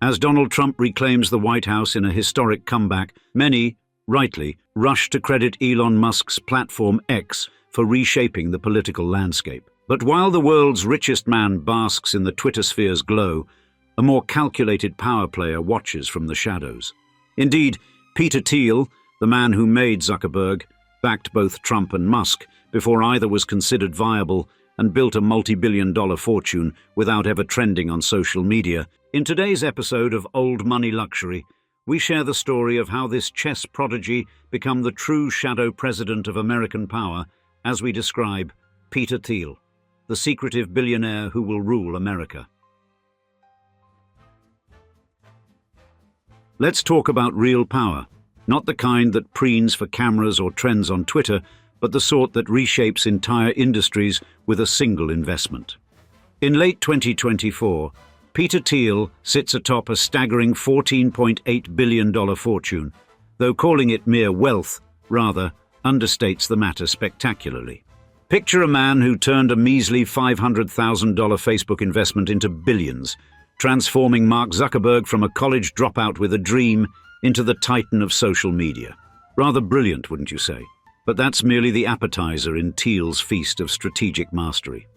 As Donald Trump reclaims the White House in a historic comeback, many, rightly, rush to credit Elon Musk's platform X for reshaping the political landscape. But while the world's richest man basks in the Twitter sphere's glow, a more calculated power player watches from the shadows. Indeed, Peter Thiel, the man who made Zuckerberg, backed both Trump and Musk before either was considered viable and built a multi-billion-dollar fortune without ever trending on social media. In today's episode of Old Money Luxury, we share the story of how this chess prodigy became the true shadow president of American power, as we describe Peter Thiel, the secretive billionaire who will rule America. Let's talk about real power, not the kind that preens for cameras or trends on Twitter, but the sort that reshapes entire industries with a single investment. In late 2024, Peter Thiel sits atop a staggering $14.8 billion fortune, though calling it mere wealth, rather, understates the matter spectacularly. Picture a man who turned a measly $500,000 Facebook investment into billions, transforming Mark Zuckerberg from a college dropout with a dream into the titan of social media. Rather brilliant, wouldn't you say? But that's merely the appetizer in Thiel's feast of strategic mastery.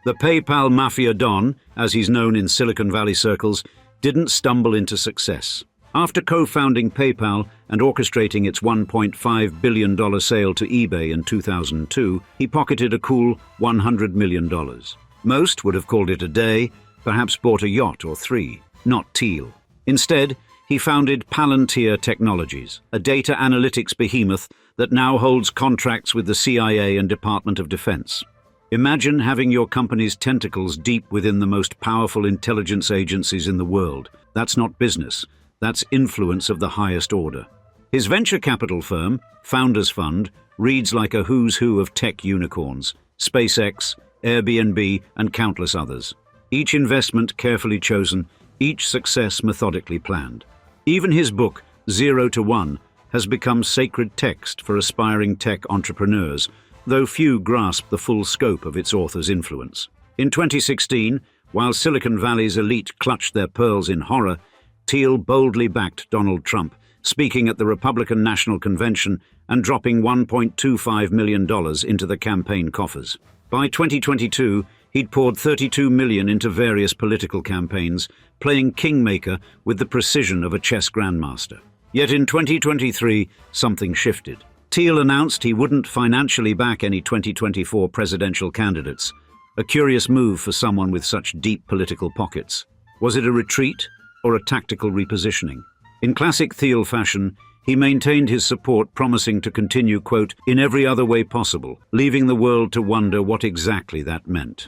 The PayPal mafia don, as he's known in Silicon Valley circles, didn't stumble into success. After co-founding PayPal and orchestrating its $1.5 billion sale to eBay in 2002, he pocketed a cool $100 million. Most would have called it a day, perhaps bought a yacht or three, not Thiel. Instead, he founded Palantir Technologies, a data analytics behemoth that now holds contracts with the CIA and Department of Defense. Imagine having your company's tentacles deep within the most powerful intelligence agencies in the world. That's not business, that's influence of the highest order. His venture capital firm, Founders Fund, reads like a who's who of tech unicorns, SpaceX, Airbnb, and countless others. Each investment carefully chosen, each success methodically planned. Even his book, 0 to 1, has become sacred text for aspiring tech entrepreneurs, though few grasp the full scope of its author's influence. In 2016, while Silicon Valley's elite clutched their pearls in horror, Thiel boldly backed Donald Trump, speaking at the Republican National Convention and dropping $1.25 million into the campaign coffers. By 2022, he'd poured $32 million into various political campaigns, playing kingmaker with the precision of a chess grandmaster. Yet in 2023, something shifted. Thiel announced he wouldn't financially back any 2024 presidential candidates, a curious move for someone with such deep political pockets. Was it a retreat or a tactical repositioning? In classic Thiel fashion, he maintained his support, promising to continue, quote, in every other way possible, leaving the world to wonder what exactly that meant.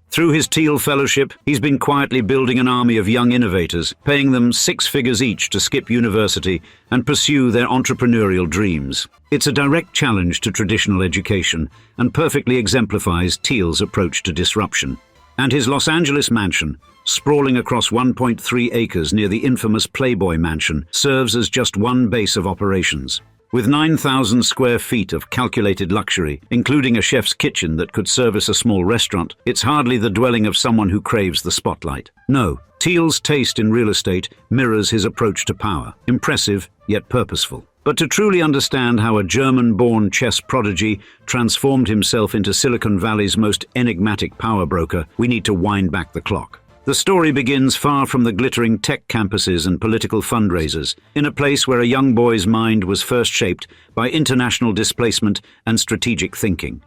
Through his Thiel Fellowship, he's been quietly building an army of young innovators, paying them 6 figures each to skip university and pursue their entrepreneurial dreams. It's a direct challenge to traditional education and perfectly exemplifies Thiel's approach to disruption. And his Los Angeles mansion, sprawling across 1.3 acres near the infamous Playboy Mansion, serves as just one base of operations. With 9,000 square feet of calculated luxury, including a chef's kitchen that could service a small restaurant, it's hardly the dwelling of someone who craves the spotlight. No, Thiel's taste in real estate mirrors his approach to power, impressive yet purposeful. But to truly understand how a German-born chess prodigy transformed himself into Silicon Valley's most enigmatic power broker, we need to wind back the clock. The story begins far from the glittering tech campuses and political fundraisers, in a place where a young boy's mind was first shaped by international displacement and strategic thinking.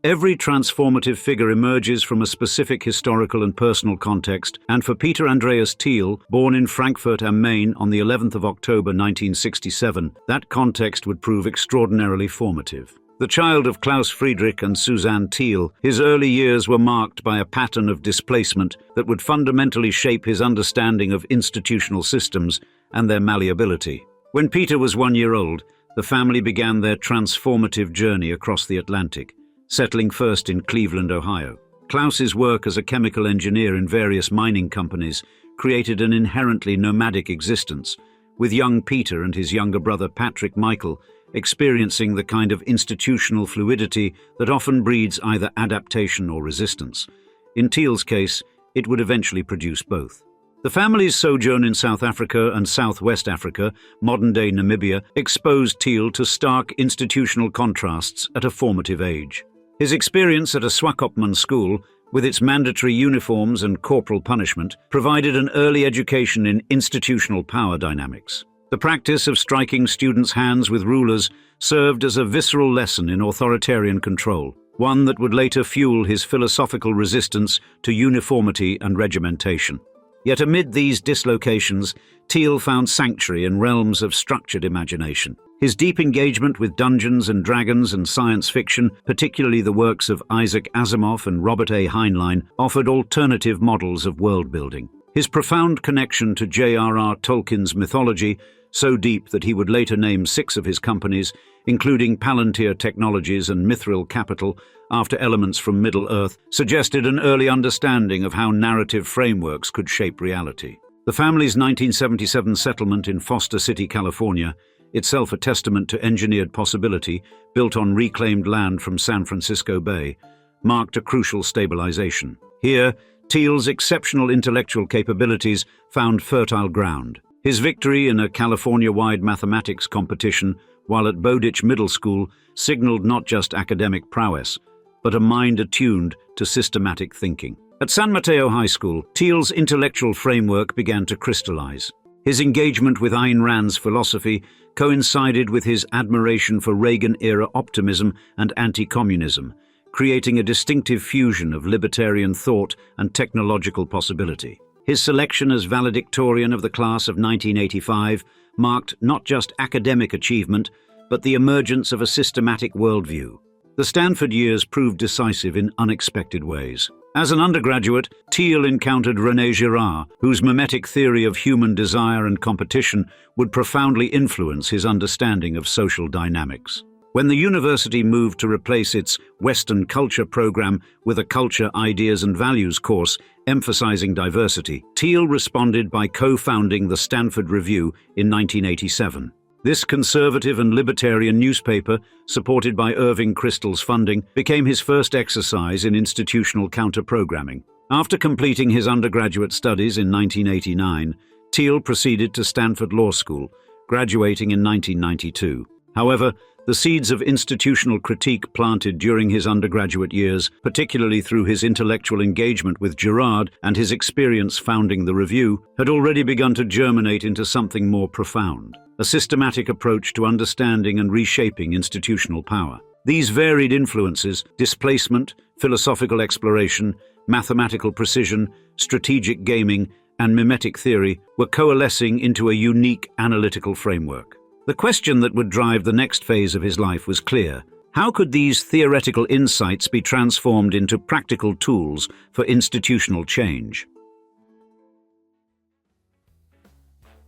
Every transformative figure emerges from a specific historical and personal context, and for Peter Andreas Thiel, born in Frankfurt am Main on the 11th of October 1967, that context would prove extraordinarily formative. The child of Klaus Friedrich and Suzanne Thiel, his early years were marked by a pattern of displacement that would fundamentally shape his understanding of institutional systems and their malleability. When Peter was 1 year old, the family began their transformative journey across the Atlantic, settling first in Cleveland, Ohio. Klaus's work as a chemical engineer in various mining companies created an inherently nomadic existence, with young Peter and his younger brother Patrick Michael experiencing the kind of institutional fluidity that often breeds either adaptation or resistance. In Thiel's case, it would eventually produce both. The family's sojourn in South Africa and Southwest Africa, modern-day Namibia, exposed Thiel to stark institutional contrasts at a formative age. His experience at a Swakopmund school, with its mandatory uniforms and corporal punishment, provided an early education in institutional power dynamics. The practice of striking students' hands with rulers served as a visceral lesson in authoritarian control, one that would later fuel his philosophical resistance to uniformity and regimentation. Yet amid these dislocations, Thiel found sanctuary in realms of structured imagination. His deep engagement with Dungeons and Dragons and science fiction, particularly the works of Isaac Asimov and Robert A. Heinlein, offered alternative models of world-building. His profound connection to J.R.R. Tolkien's mythology, so deep that he would later name 6 of his companies, including Palantir Technologies and Mithril Capital, after elements from Middle-earth, suggested an early understanding of how narrative frameworks could shape reality. The family's 1977 settlement in Foster City, California, itself a testament to engineered possibility, built on reclaimed land from San Francisco Bay, marked a crucial stabilization. Here, Thiel's exceptional intellectual capabilities found fertile ground. His victory in a California-wide mathematics competition while at Bowditch Middle School signaled not just academic prowess, but a mind attuned to systematic thinking. At San Mateo High School, Thiel's intellectual framework began to crystallize. His engagement with Ayn Rand's philosophy coincided with his admiration for Reagan-era optimism and anti-communism, creating a distinctive fusion of libertarian thought and technological possibility. His selection as valedictorian of the class of 1985 marked not just academic achievement, but the emergence of a systematic worldview. The Stanford years proved decisive in unexpected ways. As an undergraduate, Thiel encountered René Girard, whose mimetic theory of human desire and competition would profoundly influence his understanding of social dynamics. When the university moved to replace its Western culture program with a culture, ideas and values course emphasizing diversity, Thiel responded by co-founding the Stanford Review in 1987. This conservative and libertarian newspaper, supported by Irving Kristol's funding, became his first exercise in institutional counter-programming. After completing his undergraduate studies in 1989, Thiel proceeded to Stanford Law School, graduating in 1992. However, the seeds of institutional critique planted during his undergraduate years, particularly through his intellectual engagement with Girard and his experience founding the Review, had already begun to germinate into something more profound: a systematic approach to understanding and reshaping institutional power. These varied influences, displacement, philosophical exploration, mathematical precision, strategic gaming, and mimetic theory, were coalescing into a unique analytical framework. The question that would drive the next phase of his life was clear: how could these theoretical insights be transformed into practical tools for institutional change?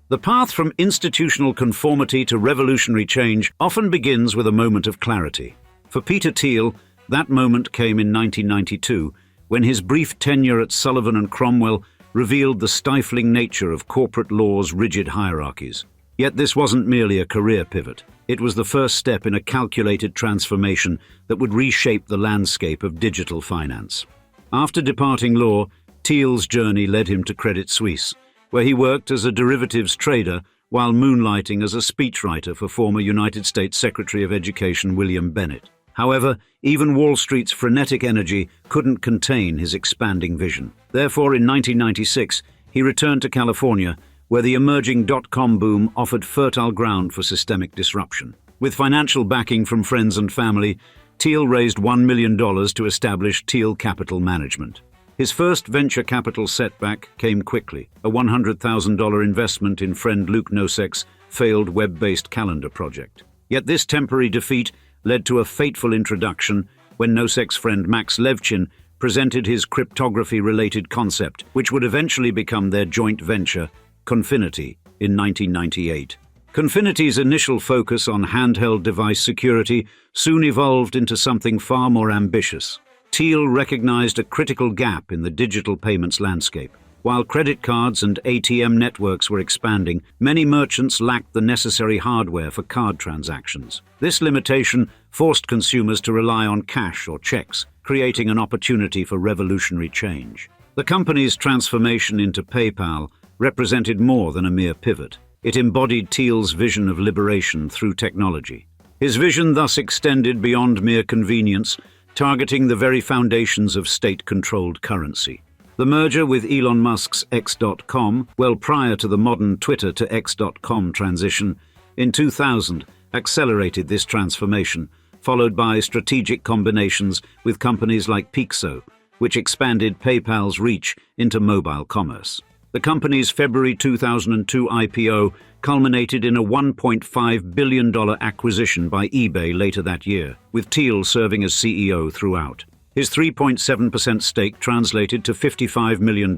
The path from institutional conformity to revolutionary change often begins with a moment of clarity. For Peter Thiel, that moment came in 1992, when his brief tenure at Sullivan and Cromwell revealed the stifling nature of corporate law's rigid hierarchies. Yet this wasn't merely a career pivot. It was the first step in a calculated transformation that would reshape the landscape of digital finance. After departing law, Thiel's journey led him to Credit Suisse, where he worked as a derivatives trader while moonlighting as a speechwriter for former United States Secretary of Education William Bennett. However, even Wall Street's frenetic energy couldn't contain his expanding vision. Therefore, in 1996, he returned to California, where the emerging dot-com boom offered fertile ground for systemic disruption. With financial backing from friends and family, Thiel raised $1 million to establish Thiel Capital Management. His first venture capital setback came quickly: a $100,000 investment in friend Luke Nosek's failed web-based calendar project. Yet this temporary defeat led to a fateful introduction when Nosek's friend Max Levchin presented his cryptography-related concept, which would eventually become their joint venture, Confinity, in 1998. Confinity's initial focus on handheld device security soon evolved into something far more ambitious. Thiel recognized a critical gap in the digital payments landscape. While credit cards and ATM networks were expanding, many merchants lacked the necessary hardware for card transactions. This limitation forced consumers to rely on cash or checks, creating an opportunity for revolutionary change. The company's transformation into PayPal represented more than a mere pivot. It embodied Thiel's vision of liberation through technology. His vision thus extended beyond mere convenience, targeting the very foundations of state-controlled currency. The merger with Elon Musk's X.com, well prior to the modern Twitter to X.com transition, in 2000 accelerated this transformation, followed by strategic combinations with companies like Pixo, which expanded PayPal's reach into mobile commerce. The company's February 2002 IPO culminated in a $1.5 billion acquisition by eBay later that year, with Thiel serving as CEO throughout. His 3.7% stake translated to $55 million,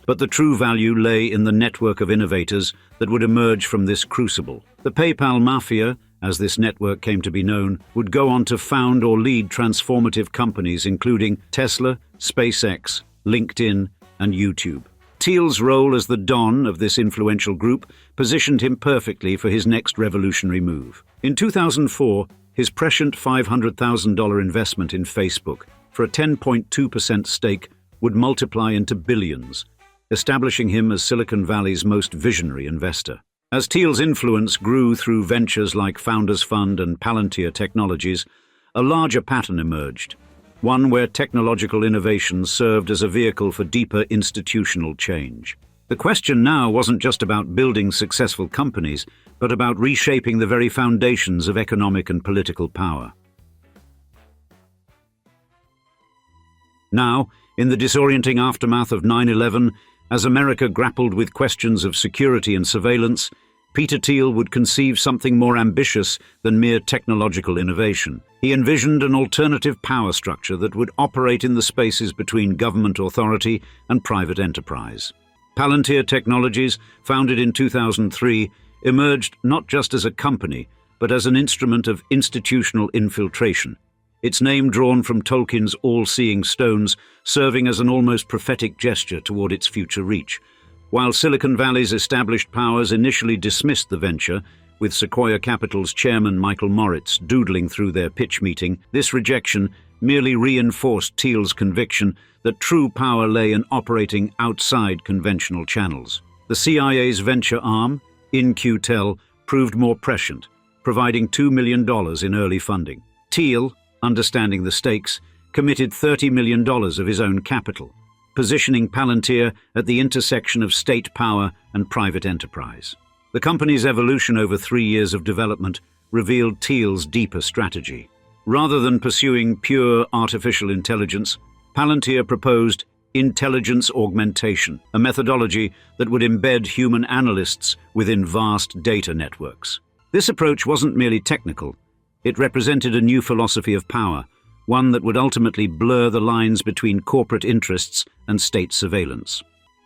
but the true value lay in the network of innovators that would emerge from this crucible. The PayPal Mafia, as this network came to be known, would go on to found or lead transformative companies including Tesla, SpaceX, LinkedIn, and YouTube. Thiel's role as the Don of this influential group positioned him perfectly for his next revolutionary move. In 2004, his prescient $500,000 investment in Facebook for a 10.2% stake would multiply into billions, establishing him as Silicon Valley's most visionary investor. As Thiel's influence grew through ventures like Founders Fund and Palantir Technologies, a larger pattern emerged, one where technological innovations served as a vehicle for deeper institutional change. The question now wasn't just about building successful companies, but about reshaping the very foundations of economic and political power. Now, in the disorienting aftermath of 9/11, as America grappled with questions of security and surveillance, Peter Thiel would conceive something more ambitious than mere technological innovation. He envisioned an alternative power structure that would operate in the spaces between government authority and private enterprise. Palantir Technologies, founded in 2003, emerged not just as a company, but as an instrument of institutional infiltration, its name drawn from Tolkien's all-seeing stones, serving as an almost prophetic gesture toward its future reach. While Silicon Valley's established powers initially dismissed the venture, with Sequoia Capital's chairman Michael Moritz doodling through their pitch meeting, this rejection merely reinforced Thiel's conviction that true power lay in operating outside conventional channels. The CIA's venture arm, In-Q-Tel, proved more prescient, providing $2 million in early funding. Thiel, understanding the stakes, committed $30 million of his own capital, positioning Palantir at the intersection of state power and private enterprise. The company's evolution over 3 years of development revealed Thiel's deeper strategy. Rather than pursuing pure artificial intelligence, Palantir proposed intelligence augmentation, a methodology that would embed human analysts within vast data networks. This approach wasn't merely technical. It represented a new philosophy of power, one that would ultimately blur the lines between corporate interests and state surveillance.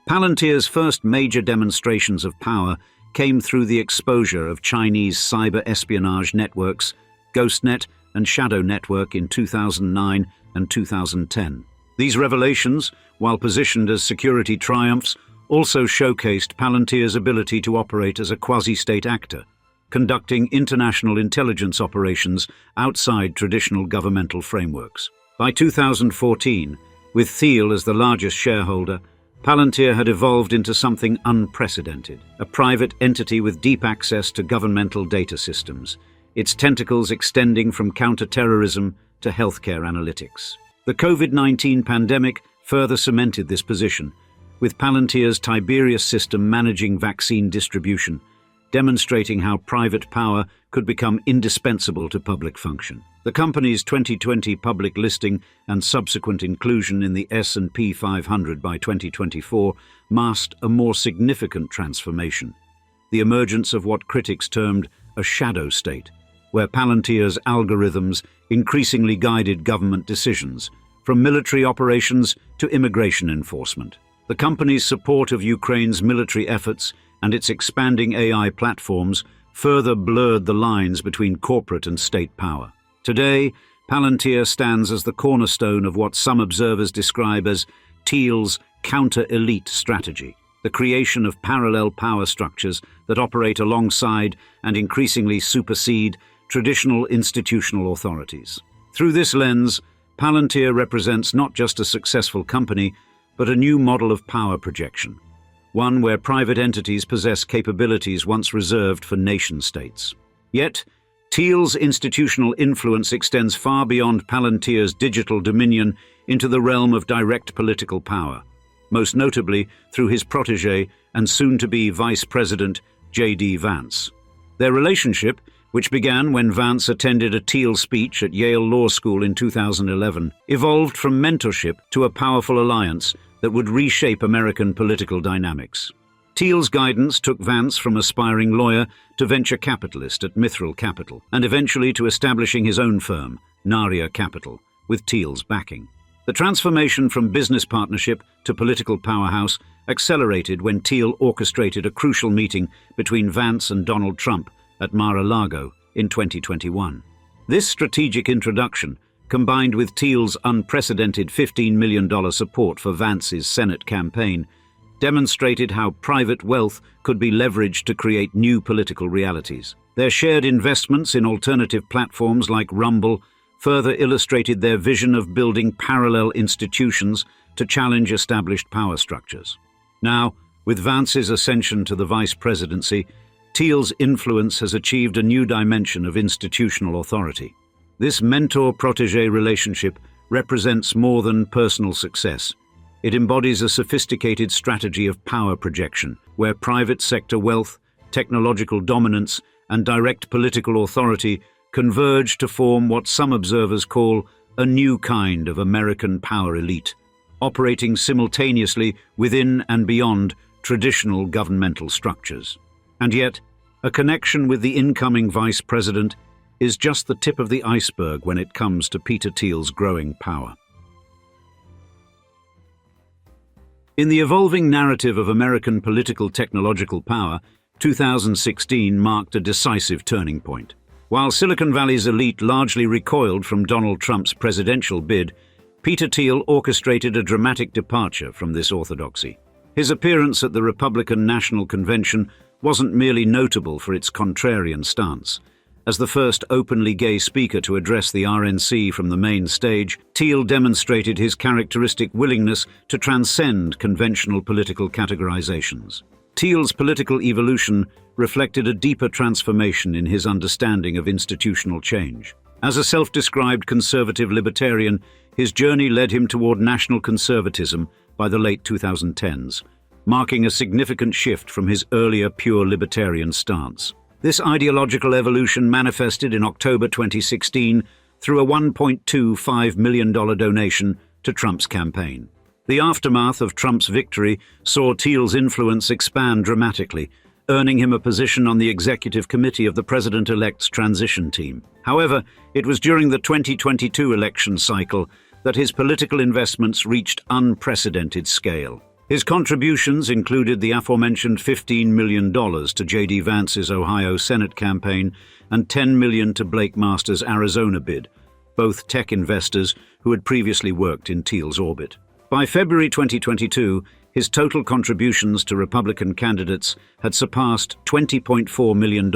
Palantir's first major demonstrations of power came through the exposure of Chinese cyber espionage networks, GhostNet and Shadow Network in 2009 and 2010. These revelations, while positioned as security triumphs, also showcased Palantir's ability to operate as a quasi-state actor, conducting international intelligence operations outside traditional governmental frameworks. By 2014, with Thiel as the largest shareholder, Palantir had evolved into something unprecedented, a private entity with deep access to governmental data systems, its tentacles extending from counter-terrorism to healthcare analytics. The COVID-19 pandemic further cemented this position, with Palantir's Tiberius system managing vaccine distribution, demonstrating how private power could become indispensable to public function. The company's 2020 public listing and subsequent inclusion in the S&P 500 by 2024 masked a more significant transformation, the emergence of what critics termed a shadow state, where Palantir's algorithms increasingly guided government decisions, from military operations to immigration enforcement. The company's support of Ukraine's military efforts and its expanding AI platforms further blurred the lines between corporate and state power. Today, Palantir stands as the cornerstone of what some observers describe as Thiel's counter-elite strategy, the creation of parallel power structures that operate alongside and increasingly supersede traditional institutional authorities. Through this lens, Palantir represents not just a successful company, but a new model of power projection, one where private entities possess capabilities once reserved for nation-states. Yet, Thiel's institutional influence extends far beyond Palantir's digital dominion into the realm of direct political power, most notably through his protege and soon-to-be Vice President J.D. Vance. Their relationship, which began when Vance attended a Thiel speech at Yale Law School in 2011, evolved from mentorship to a powerful alliance that would reshape American political dynamics. Thiel's guidance took Vance from aspiring lawyer to venture capitalist at Mithril Capital, and eventually to establishing his own firm, Naria Capital, with Thiel's backing. The transformation from business partnership to political powerhouse accelerated when Thiel orchestrated a crucial meeting between Vance and Donald Trump at Mar-a-Lago in 2021. This strategic introduction, combined with Thiel's unprecedented $15 million support for Vance's Senate campaign, demonstrated how private wealth could be leveraged to create new political realities. Their shared investments in alternative platforms like Rumble further illustrated their vision of building parallel institutions to challenge established power structures. Now, with Vance's ascension to the vice presidency, Thiel's influence has achieved a new dimension of institutional authority. This mentor-protege relationship represents more than personal success. It embodies a sophisticated strategy of power projection, where private sector wealth, technological dominance, and direct political authority converge to form what some observers call a new kind of American power elite, operating simultaneously within and beyond traditional governmental structures. And yet, a connection with the incoming vice president is just the tip of the iceberg when it comes to Peter Thiel's growing power. In the evolving narrative of American political technological power, 2016 marked a decisive turning point. While Silicon Valley's elite largely recoiled from Donald Trump's presidential bid, Peter Thiel orchestrated a dramatic departure from this orthodoxy. His appearance at the Republican National Convention wasn't merely notable for its contrarian stance. As the first openly gay speaker to address the RNC from the main stage, Thiel demonstrated his characteristic willingness to transcend conventional political categorizations. Thiel's political evolution reflected a deeper transformation in his understanding of institutional change. As a self-described conservative libertarian, his journey led him toward national conservatism by the late 2010s, marking a significant shift from his earlier pure libertarian stance. This ideological evolution manifested in October 2016 through a $1.25 million donation to Trump's campaign. The aftermath of Trump's victory saw Thiel's influence expand dramatically, earning him a position on the executive committee of the president-elect's transition team. However, it was during the 2022 election cycle that his political investments reached unprecedented scale. His contributions included the aforementioned $15 million to J.D. Vance's Ohio Senate campaign and $10 million to Blake Masters' Arizona bid, both tech investors who had previously worked in Thiel's orbit. By February 2022, his total contributions to Republican candidates had surpassed $20.4 million,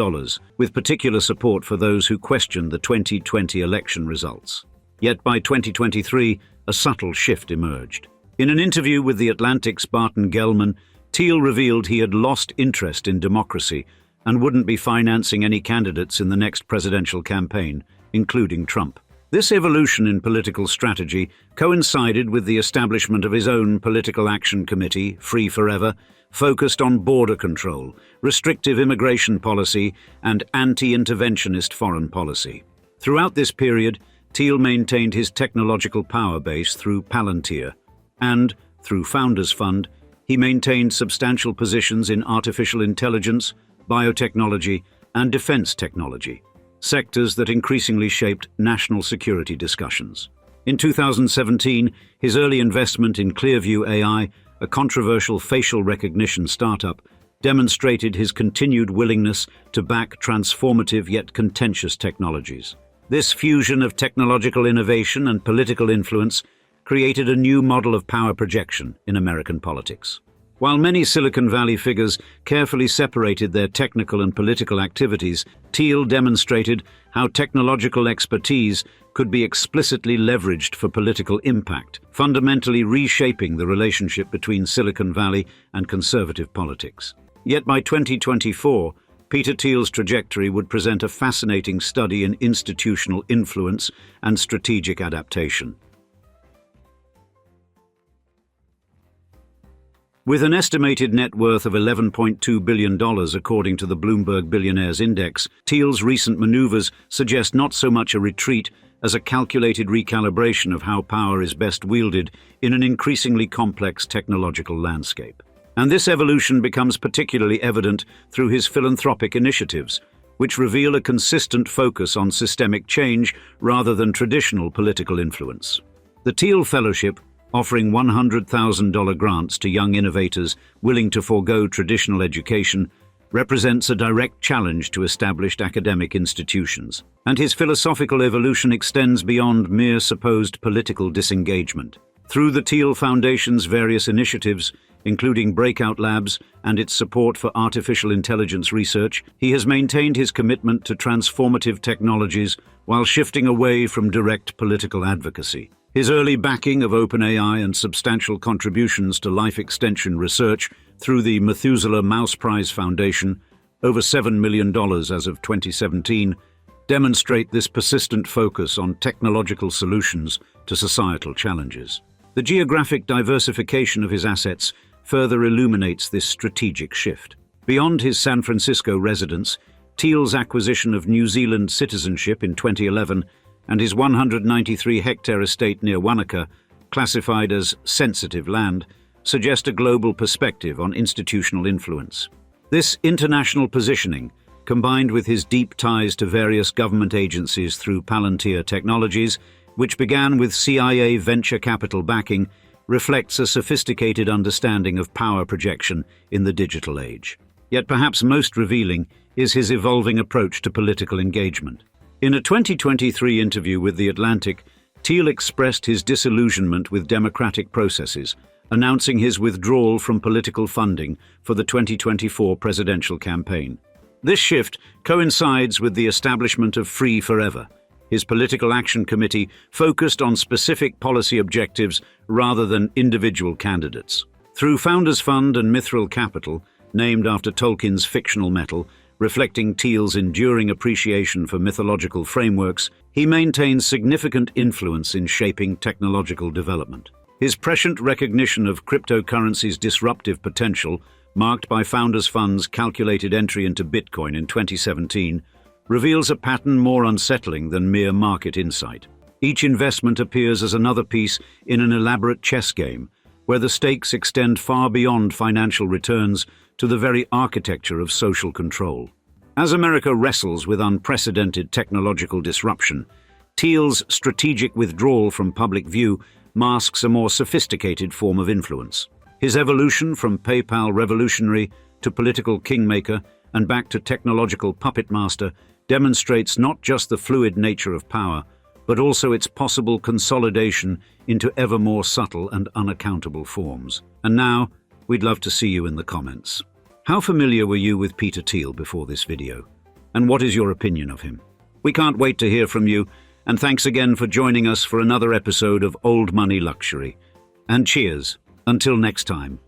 with particular support for those who questioned the 2020 election results. Yet by 2023, a subtle shift emerged. In an interview with The Atlantic's Barton Gellman, Thiel revealed he had lost interest in democracy and wouldn't be financing any candidates in the next presidential campaign, including Trump. This evolution in political strategy coincided with the establishment of his own political action committee, Free Forever, focused on border control, restrictive immigration policy, and anti-interventionist foreign policy. Throughout this period, Thiel maintained his technological power base through Palantir, and, through Founders Fund, he maintained substantial positions in artificial intelligence, biotechnology, and defense technology, sectors that increasingly shaped national security discussions. In 2017, his early investment in Clearview AI, a controversial facial recognition startup, demonstrated his continued willingness to back transformative yet contentious technologies. This fusion of technological innovation and political influence created a new model of power projection in American politics. While many Silicon Valley figures carefully separated their technical and political activities, Thiel demonstrated how technological expertise could be explicitly leveraged for political impact, fundamentally reshaping the relationship between Silicon Valley and conservative politics. Yet by 2024, Peter Thiel's trajectory would present a fascinating study in institutional influence and strategic adaptation. With an estimated net worth of $11.2 billion according to the Bloomberg Billionaires Index, Thiel's recent maneuvers suggest not so much a retreat as a calculated recalibration of how power is best wielded in an increasingly complex technological landscape. And this evolution becomes particularly evident through his philanthropic initiatives, which reveal a consistent focus on systemic change rather than traditional political influence. The Thiel Fellowship, offering $100,000 grants to young innovators willing to forego traditional education, represents a direct challenge to established academic institutions. And his philosophical evolution extends beyond mere supposed political disengagement. Through the Thiel Foundation's various initiatives, including breakout labs and its support for artificial intelligence research, he has maintained his commitment to transformative technologies while shifting away from direct political advocacy. His early backing of OpenAI and substantial contributions to life extension research through the Methuselah Mouse Prize Foundation, over $7 million as of 2017, demonstrate this persistent focus on technological solutions to societal challenges. The geographic diversification of his assets further illuminates this strategic shift. Beyond his San Francisco residence, Thiel's acquisition of New Zealand citizenship in 2011 and his 193-hectare estate near Wanaka, classified as sensitive land, suggest a global perspective on institutional influence. This international positioning, combined with his deep ties to various government agencies through Palantir Technologies, which began with CIA venture capital backing, reflects a sophisticated understanding of power projection in the digital age. Yet perhaps most revealing is his evolving approach to political engagement. In a 2023 interview with The Atlantic, Thiel expressed his disillusionment with democratic processes, announcing his withdrawal from political funding for the 2024 presidential campaign. This shift coincides with the establishment of Free Forever, his political action committee focused on specific policy objectives rather than individual candidates. Through Founders Fund and Mithril Capital, named after Tolkien's fictional metal, reflecting Thiel's enduring appreciation for mythological frameworks, he maintains significant influence in shaping technological development. His prescient recognition of cryptocurrency's disruptive potential, marked by Founders Fund's calculated entry into Bitcoin in 2017, reveals a pattern more unsettling than mere market insight. Each investment appears as another piece in an elaborate chess game, where the stakes extend far beyond financial returns to the very architecture of social control. As America wrestles with unprecedented technological disruption, Thiel's strategic withdrawal from public view masks a more sophisticated form of influence. His evolution from PayPal revolutionary to political kingmaker and back to technological puppet master demonstrates not just the fluid nature of power, but also its possible consolidation into ever more subtle and unaccountable forms. And now, we'd love to see you in the comments. How familiar were you with Peter Thiel before this video? And what is your opinion of him? We can't wait to hear from you, and thanks again for joining us for another episode of Old Money Luxury. And cheers, until next time.